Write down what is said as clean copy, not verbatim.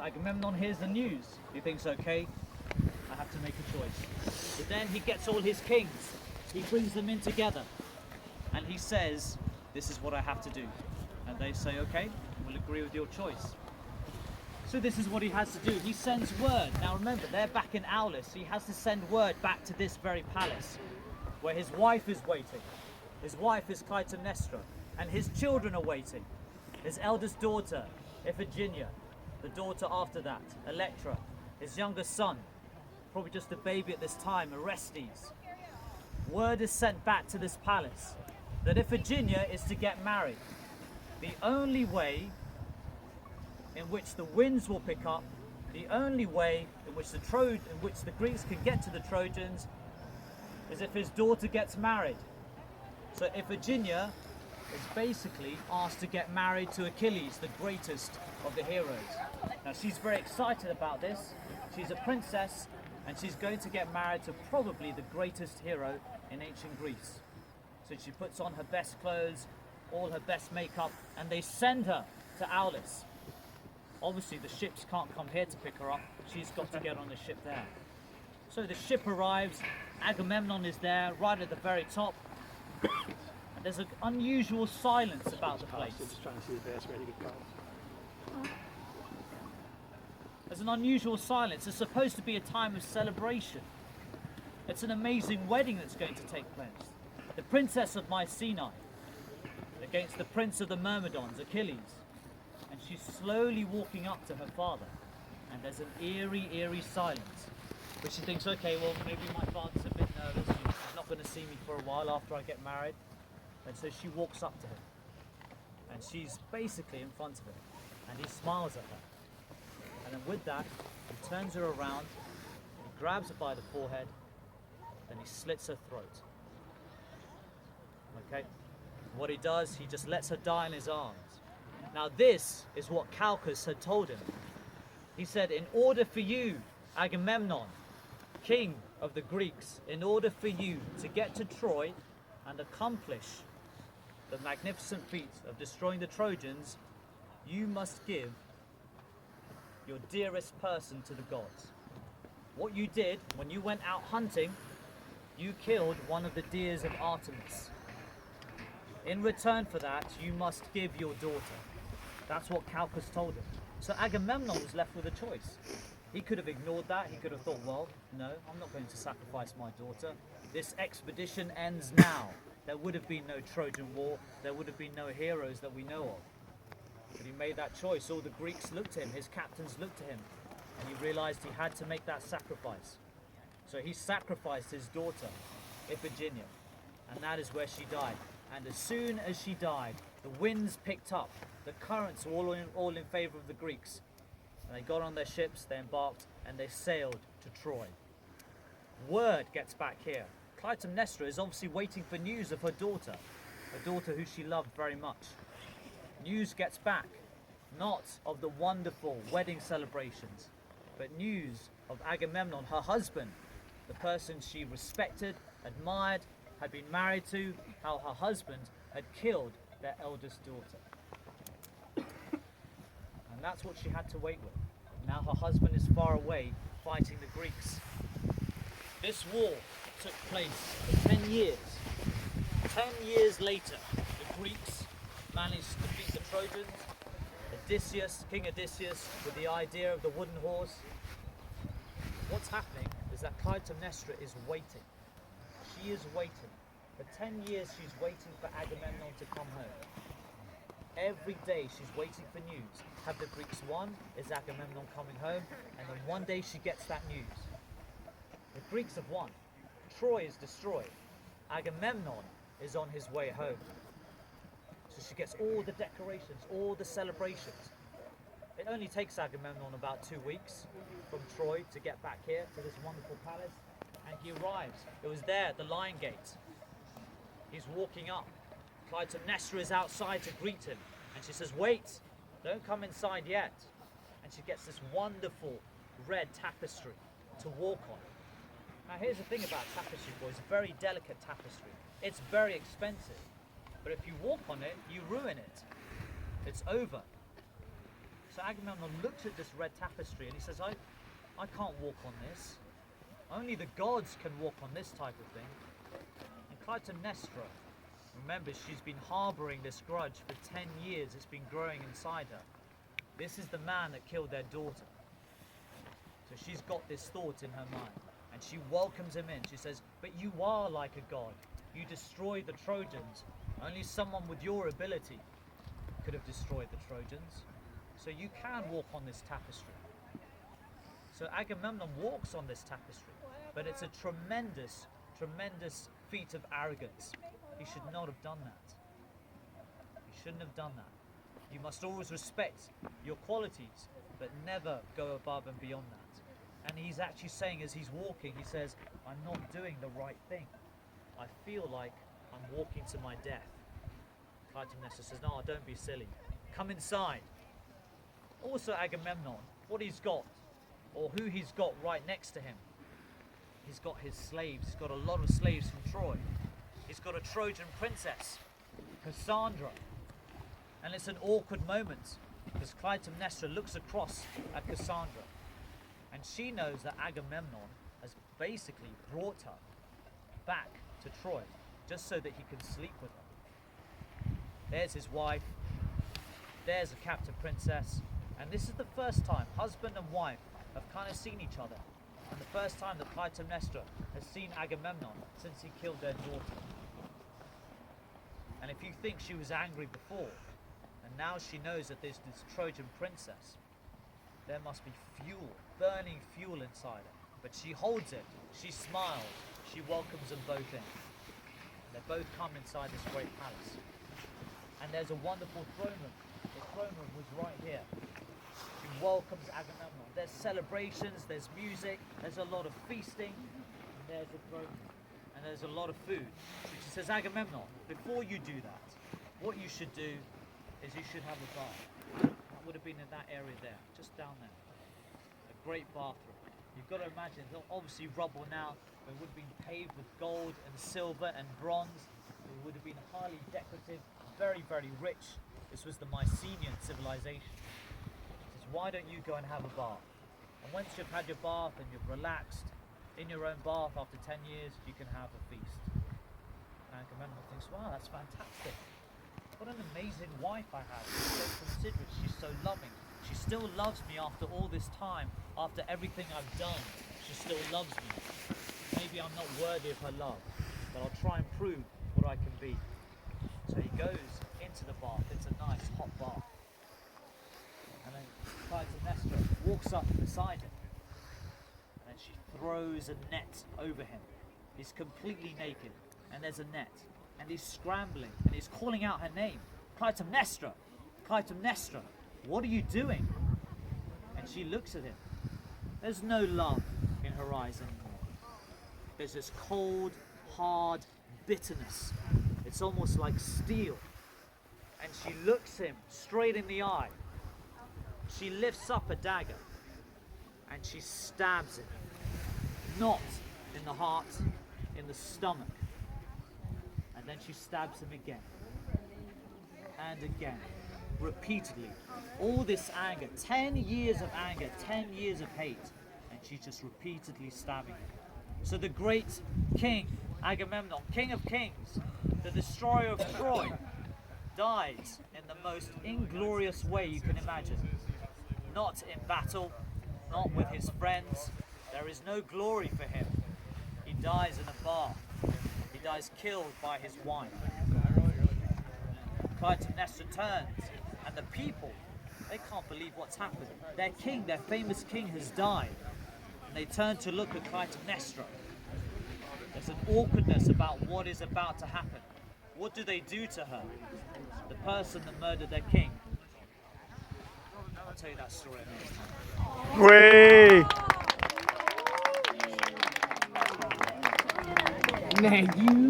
So Agamemnon hears the news. He thinks, okay, I have to make a choice. So then he gets all his kings. He brings them in together. And he says, this is what I have to do. And they say, okay, we'll agree with your choice. So this is what he has to do. He sends word. Now remember, they're back in Aulis. He has to send word back to this very palace where his wife is waiting. His wife is Clytemnestra. And his children are waiting. His eldest daughter, Iphigenia. The daughter after that, Electra. His youngest son, probably just a baby at this time, Orestes. Word is sent back to this palace that Iphigenia is to get married. The only way in which the winds will pick up, the only way in which the Greeks can get to the Trojans is if his daughter gets married. So Iphigenia is basically asked to get married to Achilles, the greatest of the heroes. Now she's very excited about this. She's a princess and she's going to get married to probably the greatest hero in ancient Greece. So she puts on her best clothes, all her best makeup, and they send her to Aulis. Obviously the ships can't come here to pick her up. She's got to get on the ship there. So the ship arrives, Agamemnon is there right at the very top. And there's an unusual silence about the place. Just trying to see the best way to get caught. There's an unusual silence. It's supposed to be a time of celebration. It's an amazing wedding that's going to take place. The princess of Mycenae against the prince of the Myrmidons, Achilles. And she's slowly walking up to her father. And there's an eerie silence. But she thinks, okay, well, maybe my father's a bit nervous. He's not going to see me for a while after I get married. And so she walks up to him. And she's basically in front of him. And he smiles at her. And then with that, he turns her around, he grabs her by the forehead, then he slits her throat. Okay? What he does, he just lets her die in his arms. Now this is what Calchas had told him. He said, in order for you, Agamemnon, king of the Greeks, in order for you to get to Troy and accomplish the magnificent feat of destroying the Trojans, you must give your dearest person to the gods. What you did when you went out hunting, you killed one of the deers of Artemis. In return for that, you must give your daughter. That's what Calchas told him. So Agamemnon was left with a choice. He could have ignored that. He could have thought, well, no, I'm not going to sacrifice my daughter. This expedition ends now. There would have been no Trojan War. There would have been no heroes that we know of. But he made that choice. All the Greeks looked at him. His captains looked at him. And he realized he had to make that sacrifice. So he sacrificed his daughter, Iphigenia. And that is where she died. And as soon as she died, the winds picked up. The currents were all in favor of the Greeks. And they got on their ships, they embarked, and they sailed to Troy. Word gets back here. Clytemnestra is obviously waiting for news of her daughter who she loved very much. News gets back, not of the wonderful wedding celebrations, but news of Agamemnon, her husband, the person she respected, admired, had been married to, how her husband had killed their eldest daughter. And that's what she had to wait with. Now her husband is far away fighting the Greeks. This war took place for 10 years. 10 years later, the Greeks managed to defeat the Trojans. Odysseus, King Odysseus, with the idea of the wooden horse. What's happening is that Clytemnestra is waiting. She is waiting. For 10 years she's waiting for Agamemnon to come home. Every day she's waiting for news. Have the Greeks won? Is Agamemnon coming home? And then one day she gets that news. The Greeks have won. Troy is destroyed. Agamemnon is on his way home. So she gets all the decorations, all the celebrations. It only takes Agamemnon about 2 weeks from Troy to get back here to this wonderful palace. And he arrives. It was there at the Lion Gate. He's walking up. Clytemnestra is outside to greet him. And she says, wait, don't come inside yet. And she gets this wonderful red tapestry to walk on. Now here's the thing about tapestry, boys, very delicate tapestry. It's very expensive. But if you walk on it, you ruin it. It's over. So So Agamemnon looks at this red tapestry and he says, I can't walk on this. Only the gods can walk on this type of thing. And Clytemnestra, remember, she's been harboring this grudge for 10 years. It's been growing inside her. This is the man that killed their daughter. So she's got this thought in her mind. And she welcomes him in. She says, but you are like a god. You destroyed the Trojans. Only someone with your ability could have destroyed the Trojans. So you can walk on this tapestry. So Agamemnon walks on this tapestry. But it's a tremendous, tremendous feat of arrogance. He should not have done that. He shouldn't have done that. You must always respect your qualities, but never go above and beyond that. And he's actually saying, as he's walking, he says, I'm not doing the right thing. I feel like I'm walking to my death. Clytemnestra says, no, don't be silly. Come inside. Also Agamemnon, what he's got, or who he's got right next to him, he's got his slaves. He's got a lot of slaves from Troy. He's got a Trojan princess, Cassandra. And it's an awkward moment because Clytemnestra looks across at Cassandra and she knows that Agamemnon has basically brought her back to Troy just so that he can sleep with her. There's his wife, there's a captive princess, and this is the first time husband and wife have kind of seen each other, and the first time that Clytemnestra has seen Agamemnon since he killed their daughter. And if you think she was angry before, and now she knows that there's this Trojan princess, there must be fuel, burning fuel inside her. But she holds it, she smiles, she welcomes them both in. They both come inside this great palace. And there's a wonderful throne room. The throne room was right here. She welcomes Agamemnon. There's celebrations, there's music, there's a lot of feasting, and there's the throne room. And there's a lot of food. She says, Agamemnon, before you do that, what you should do is you should have a bath. That would have been in that area there, just down there. A great bathroom. You've got to imagine, it's obviously rubble now, but it would have been paved with gold and silver and bronze. It would have been highly decorative, very, very rich. This was the Mycenaean civilization. She says, why don't you go and have a bath? And once you've had your bath and you've relaxed in your own bath after 10 years, you can have a feast. And Agamemnon thinks, wow, that's fantastic. What an amazing wife I have. She's so considerate, she's so loving. She still loves me after all this time, after everything I've done. She still loves me. Maybe I'm not worthy of her love, but I'll try and prove what I can be. So he goes into the bath. It's a nice hot bath. And then Clytemnestra walks up beside him. And then she throws a net over him. He's completely naked. And there's a net. And he's scrambling. And he's calling out her name. Clytemnestra! Clytemnestra! What are you doing? And she looks at him. There's no love in her eyes anymore. There's this cold, hard bitterness. It's almost like steel. And she looks him straight in the eye. She lifts up a dagger and she stabs him. Not in the heart, in the stomach. And then she stabs him again. And again. Repeatedly. All this anger, 10 years of anger, 10 years of hate, and she's just repeatedly stabbing him. So the great king, Agamemnon, king of kings, the destroyer of Troy, dies in the most inglorious way you can imagine. Not in battle, not with his friends. There is no glory for him. He dies in a bath. He dies killed by his wife. Clytemnestra turns, and the people, they can't believe what's happened. Their king, their famous king, has died. And they turn to look at Clytemnestra. There's an awkwardness about what is about to happen. What do they do to her? The person that murdered their king. I'll tell you that story another time. Man, you